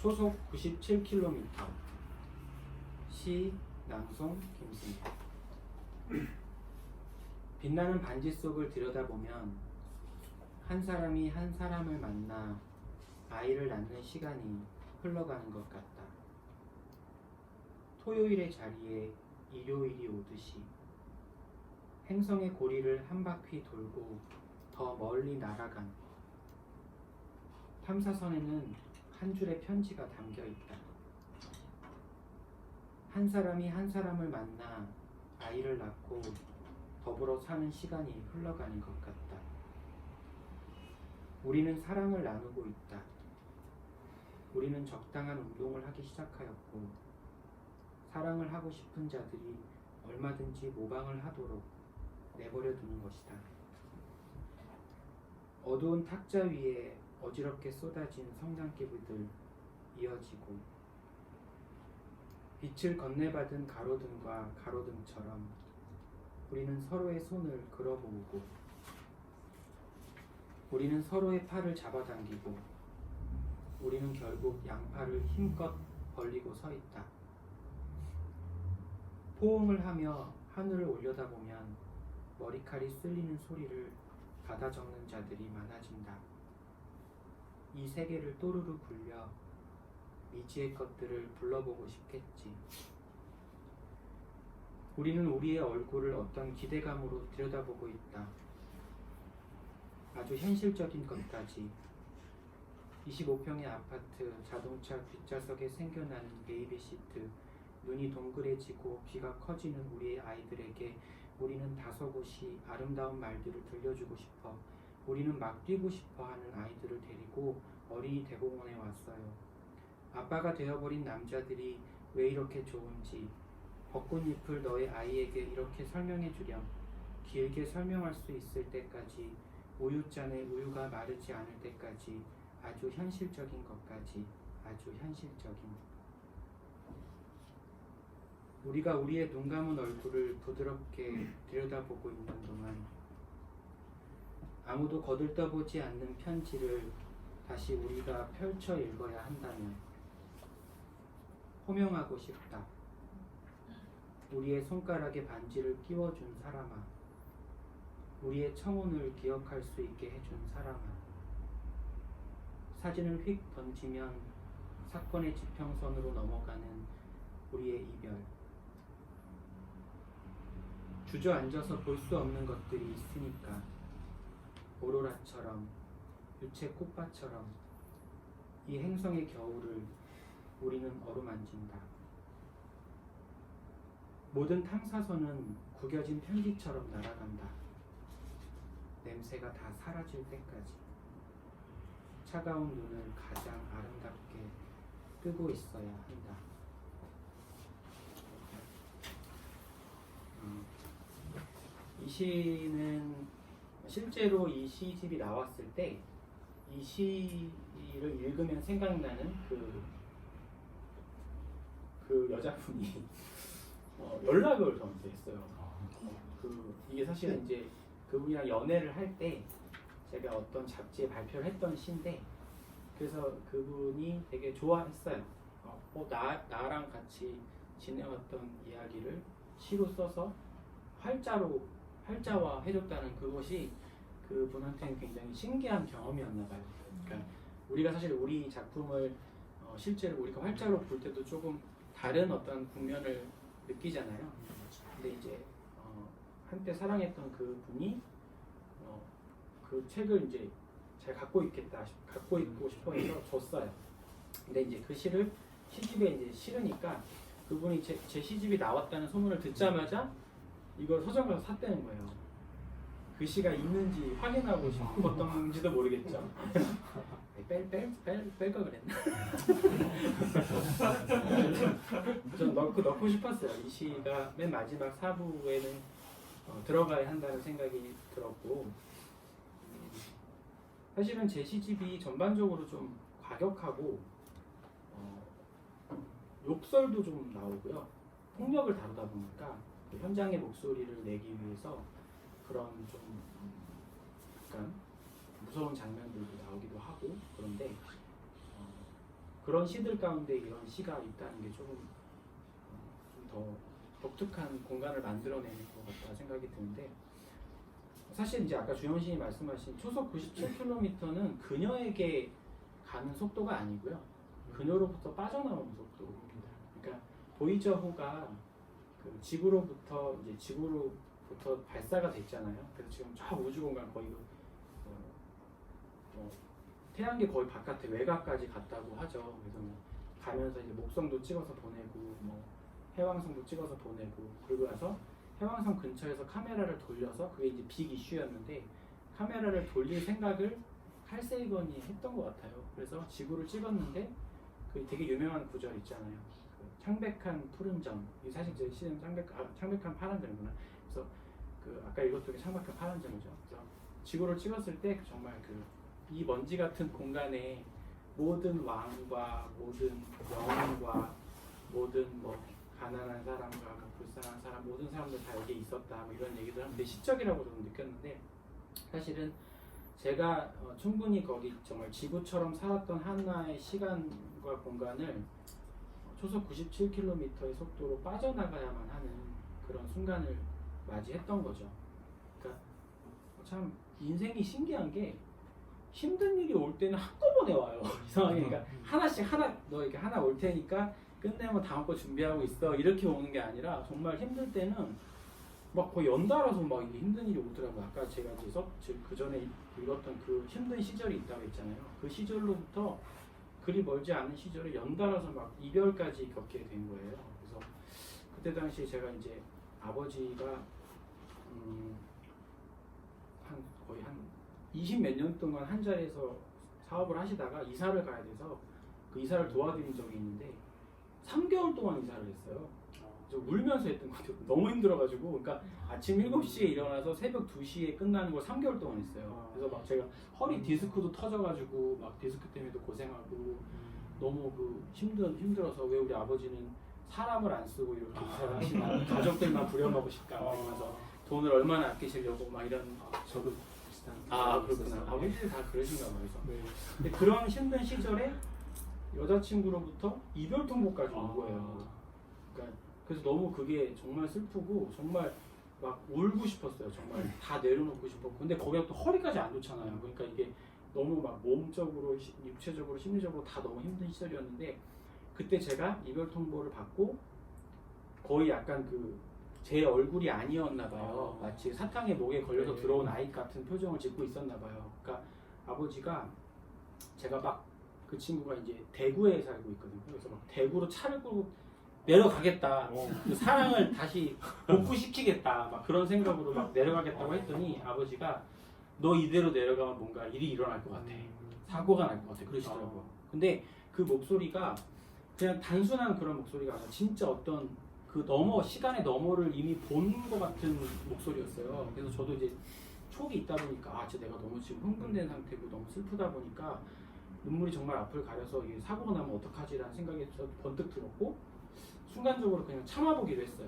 초속 97km. 시 낭송 김승. 빛나는 반지 속을 들여다보면 한 사람이 한 사람을 만나 아이를 낳는 시간이 흘러가는 것 같다. 토요일의 자리에 일요일이 오듯이 행성의 고리를 한 바퀴 돌고 더 멀리 날아간 탐사선에는 한 줄의 편지가 담겨 있다. 한 사람이 한 사람을 만나 아이를 낳고 더불어 사는 시간이 흘러가는 것 같다. 우리는 사랑을 나누고 있다. 우리는 적당한 운동을 하기 시작하였고 사랑을 하고 싶은 자들이 얼마든지 모방을 하도록 내버려 두는 것이다. 어두운 탁자 위에 어지럽게 쏟아진 성냥개비들 이어지고 빛을 건네받은 가로등과 가로등처럼 우리는 서로의 손을 걸어보고 우리는 서로의 팔을 잡아당기고 우리는 결국 양팔을 힘껏 벌리고 서 있다. 포옹을 하며 하늘을 올려다보면 머리칼이 쓸리는 소리를 받아 적는 자들이 많아진다. 이 세계를 또르르 굴려 미지의 것들을 불러보고 싶겠지. 우리는 우리의 얼굴을 어떤 기대감으로 들여다보고 있다. 아주 현실적인 것까지. 25평의 아파트, 자동차 뒷좌석에 생겨나는 베이비시트, 눈이 동그래지고 귀가 커지는 우리의 아이들에게 우리는 다소곳이 아름다운 말들을 들려주고 싶어 우리는 막 뛰고 싶어 하는 아이들을 데리고 어린이 대공원에 왔어요. 아빠가 되어버린 남자들이 왜 이렇게 좋은지 벚꽃잎을 너의 아이에게 이렇게 설명해 주렴. 길게 설명할 수 있을 때까지 우유잔에 우유가 마르지 않을 때까지 아주 현실적인 것까지 아주 현실적인 우리가 우리의 눈 감은 얼굴을 부드럽게 들여다보고 있는 동안 아무도 거들떠보지 않는 편지를 다시 우리가 펼쳐 읽어야 한다면 호명하고 싶다. 우리의 손가락에 반지를 끼워준 사람아, 우리의 청혼을 기억할 수 있게 해준 사람아, 사진을 휙 던지면 사건의 지평선으로 넘어가는 우리의 이별, 주저앉아서 볼 수 없는 것들이 있으니까 오로라처럼 유채 꽃밭처럼 이 행성의 겨울을 우리는 어루만진다. 모든 탐사선은 구겨진 편지처럼 날아간다. 냄새가 다 사라질 때까지 차가운 눈을 가장 아름답게 뜨고 있어야 한다. 이 시는 실제로 이 시집이 나왔을 때 이 시를 읽으면 생각나는 그 여자분이 연락을 저한테 했어요. 이게 사실은 이제 그분이랑 연애를 할 때 제가 어떤 잡지에 발표를 했던 시인데 그래서 그분이 되게 좋아했어요. 나랑 같이 지내왔던 이야기를 시로 써서 활자화 해줬다는 그것이 그분한테는 굉장히 신기한 경험이었나 봐요. 그러니까 우리가 사실 우리 작품을 실제로 우리가 활자로 볼 때도 조금 다른 어떤 국면을 느끼잖아요. 근데 이제 한때 사랑했던 그 분이 그 책을 이제 잘 갖고 있고 싶어 해서 줬어요. 근데 이제 그 시를 시집에 이제 실으니까 그분이 제 시집이 나왔다는 소문을 듣자마자 이걸 서점에서 샀다는 거예요. 그 시가 있는지 확인하고 싶었던지도 모르겠죠. 뺄 거 그랬나? 전 넣고 싶었어요. 이 시가 맨 마지막 4부에는 들어가야 한다는 생각이 들었고 사실은 제 시집이 전반적으로 좀 과격하고 욕설도 좀 나오고요. 폭력을 다루다 보니까 그 현장의 목소리를 내기 위해서 그런 좀 약간 무서운 장면들도 나오기도 하고 그런데 그런 시들 가운데 이런 시가 있다는 게 조금 좀 더 독특한 공간을 만들어내는 것 같다 생각이 드는데, 사실 이제 아까 주영 시인이 말씀하신 초속 97km는 그녀에게 가는 속도가 아니고요. 그녀로부터 빠져나오는 속도입니다. 그러니까 보이저호가 그 지구로부터 발사가 됐잖아요. 그래서 지금 저 우주공간 거의 태양계 거의 바깥에 외곽까지 갔다고 하죠. 그래서 뭐 가면서 이제 목성도 찍어서 보내고 뭐 해왕성도 찍어서 보내고, 그리고 나서 해왕성 근처에서 카메라를 돌려서, 그게 이제 빅 이슈였는데 카메라를 돌릴 생각을 칼세이건이 했던 것 같아요. 그래서 지구를 찍었는데 그 되게 유명한 구절 있잖아요. 그 창백한 푸른 점, 이 사실 제 시는 창백한 파란 점이구나. 그래서 그 아까 읽었던 게 창백한 파란 점이죠. 그래서 지구를 찍었을 때 정말 이 먼지 같은 공간에 모든 왕과 모든 영웅과 모든 뭐 가난한 사람과 불쌍한 사람, 모든 사람들 다 여기에 있었다, 뭐 이런 얘기들 하는데 시적이라고 저는 느꼈는데, 사실은 제가 충분히 거기 정말 지구처럼 살았던 하나의 시간과 공간을 초속 97km의 속도로 빠져나가야만 하는 그런 순간을 맞이했던 거죠. 그러니까 참 인생이 신기한 게, 힘든 일이 올 때는 한꺼번에 와요. 이상하게. 그러니까 너 이렇게 하나 올 테니까 끝내면 다음 거 준비하고 있어, 이렇게 오는 게 아니라 정말 힘들 때는 막 거의 연달아서 막 힘든 일이 오더라고요. 아까 제가 그 전에 읽었던 그 힘든 시절이 있다고 했잖아요. 그 시절로부터 그리 멀지 않은 시절에 연달아서 막 이별까지 겪게 된 거예요. 그래서 그때 당시 제가 이제 아버지가 거의 한 20몇 년 동안 한 자리에서 사업을 하시다가 이사를 가야 돼서 그 이사를 도와드린 적이 있는데 3개월 동안 이사를 했어요. 저 울면서 했던 것 같아요. 너무 힘들어가지고. 그러니까 아침 7시에 일어나서 새벽 2시에 끝나는 걸 3개월 동안 했어요. 그래서 막 제가 허리 디스크도 터져가지고 막 디스크 때문에도 고생하고 너무 힘들어서, 왜 우리 아버지는 사람을 안 쓰고 이렇게 이사를 하시나, 가족들만 부려먹고 싶까 하면서 돈을 얼마나 아끼시려고 막 이런. 저도 비슷한. 그렇구나. 우리들 다 그러신가 봐요. 네. 근데 그런 힘든 시절에 여자친구로부터 이별 통보까지 온 거예요. 그러니까 그래서 너무 그게 정말 슬프고 정말 막 울고 싶었어요. 정말 다 내려놓고 싶었고. 근데 거기가 또 허리까지 안 좋잖아요. 그러니까 이게 너무 막 몸적으로, 육체적으로, 심리적으로 다 너무 힘든 시절이었는데, 그때 제가 이별 통보를 받고 거의 약간 제 얼굴이 아니었나 봐요. 마치 사탕의 목에 걸려서 들어온 아이 같은 표정을 짓고 있었나 봐요. 그러니까 아버지가, 제가 막 그 친구가 이제 대구에 살고 있거든요. 그래서 막 대구로 차를 끌고 내려가겠다. 그 사랑을 다시 복구시키겠다. 막 그런 생각으로 막 내려가겠다고 했더니 아버지가, 너 이대로 내려가면 뭔가 일이 일어날 것 같아. 사고가 날 것 같아. 그러시더라고요. 근데 그 목소리가 그냥 단순한 그런 목소리가 아니라 진짜 어떤 시간의 너머를 이미 본 것 같은 목소리였어요. 그래서 저도 이제 촉이 있다 보니까, 진짜 내가 너무 지금 흥분된 상태고 너무 슬프다 보니까 눈물이 정말 앞을 가려서 이게 사고가 나면 어떡하지라는 생각이 번뜩 들었고, 순간적으로 그냥 참아보기로 했어요.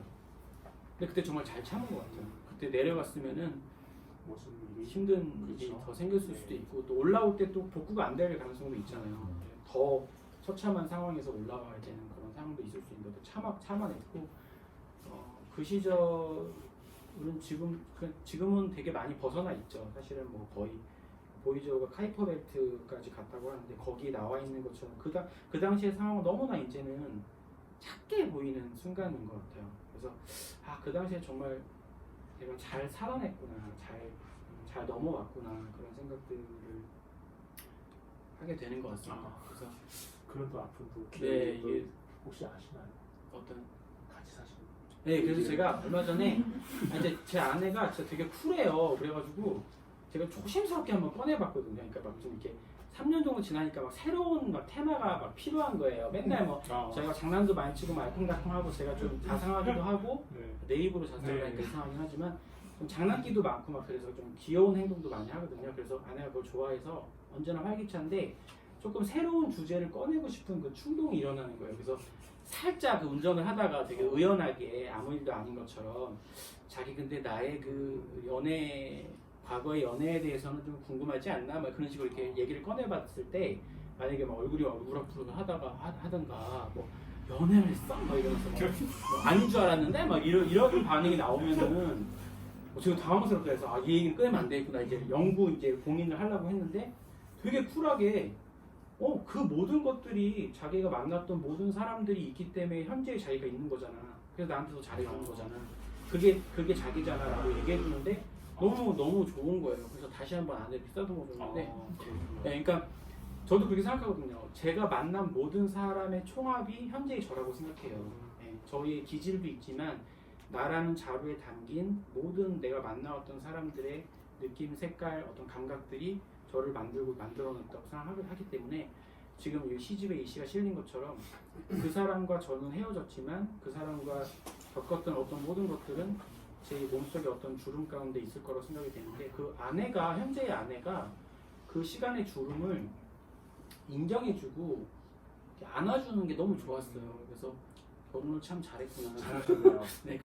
근데 그때 정말 잘 참은 것 같아요. 그때 내려갔으면은 힘든 일이 더 생겼을 수도 있고, 또 올라올 때 또 복구가 안 될 가능성도 있잖아요. 더 처참한 상황에서 올라가야 되는 그런 상황도 있을 수 있는데 참아냈고, 그 시절은 지금은 되게 많이 벗어나 있죠. 사실은 뭐 거의 보이저가 카이퍼 벨트까지 갔다고 하는데, 거기에 나와 있는 것처럼 그 당시의 상황은 너무나 이제는 작게 보이는 순간인 것 같아요. 그래서 그 당시에 정말 내가 잘 살아냈구나, 잘 넘어왔구나, 그런 생각들을 하게 되는 것 같습니다. 그래서 그런 또 아픈 또 기억이 혹시 아시나요? 어떤? 같이 사시는. 네, 그래서 제가 얼마 전에 이제 제 아내가 진짜 되게 쿨해요. 그래가지고 제가 조심스럽게 한번 꺼내봤거든요. 그러니까 막 좀 이렇게 3년 정도 지나니까 막 새로운 테마가 막 필요한 거예요. 맨날 저희가 장난도 많이 치고 알콩달콩하고 제가 좀 자상하기도 하고, 내 입으로 자상하니까 이상하긴 하지만 좀 장난기도 많고 막 그래서 좀 귀여운 행동도 많이 하거든요. 그래서 아내가 그걸 좋아해서 언제나 활기찬데, 조금 새로운 주제를 꺼내고 싶은 그 충동이 일어나는 거예요. 그래서 살짝 운전을 하다가 되게 의연하게 아무 일도 아닌 것처럼, 자기 근데 나의 과거의 연애에 대해서는 좀 궁금하지 않나? 막 그런 식으로 이렇게 얘기를 꺼내봤을 때, 만약에 막 얼굴이 막 우락부락 하던가 뭐 연애를 했어? 막 이러면서 뭐 아닌 줄 알았는데 막 이런 반응이 나오면은 지금 당황스럽게 해서 이 얘기는 끊으면 안 되겠구나 이제 연구 이제 공인을 하려고 했는데 되게 쿨하게 그 모든 것들이 자기가 만났던 모든 사람들이 있기 때문에 현재의 자기가 있는 거잖아. 그래서 나한테도 잘해주는 거잖아. 그게 자기잖아라고 얘기해 주는데 너무 좋은 거예요. 그래서 다시 한번 안에 쓰다듬어 줬는데 네, 그러니까 저도 그렇게 생각하거든요. 제가 만난 모든 사람의 총합이 현재의 저라고 생각해요. 네, 저희의 기질도 있지만 나라는 자루에 담긴 모든 내가 만나왔던 사람들의 느낌, 색깔, 어떤 감각들이 저를 만들어놨다고 생각하기 때문에 지금 이 시집에 이 시가 실린 것처럼 그 사람과 저는 헤어졌지만 그 사람과 겪었던 어떤 모든 것들은 제 몸속에 어떤 주름 가운데 있을 거라고 생각이 되는데 그 아내가 현재의 아내가 그 시간의 주름을 인정해주고 이렇게 안아주는 게 너무 좋았어요. 그래서 결혼을 참 잘했구나. 잘하셨네요. 네,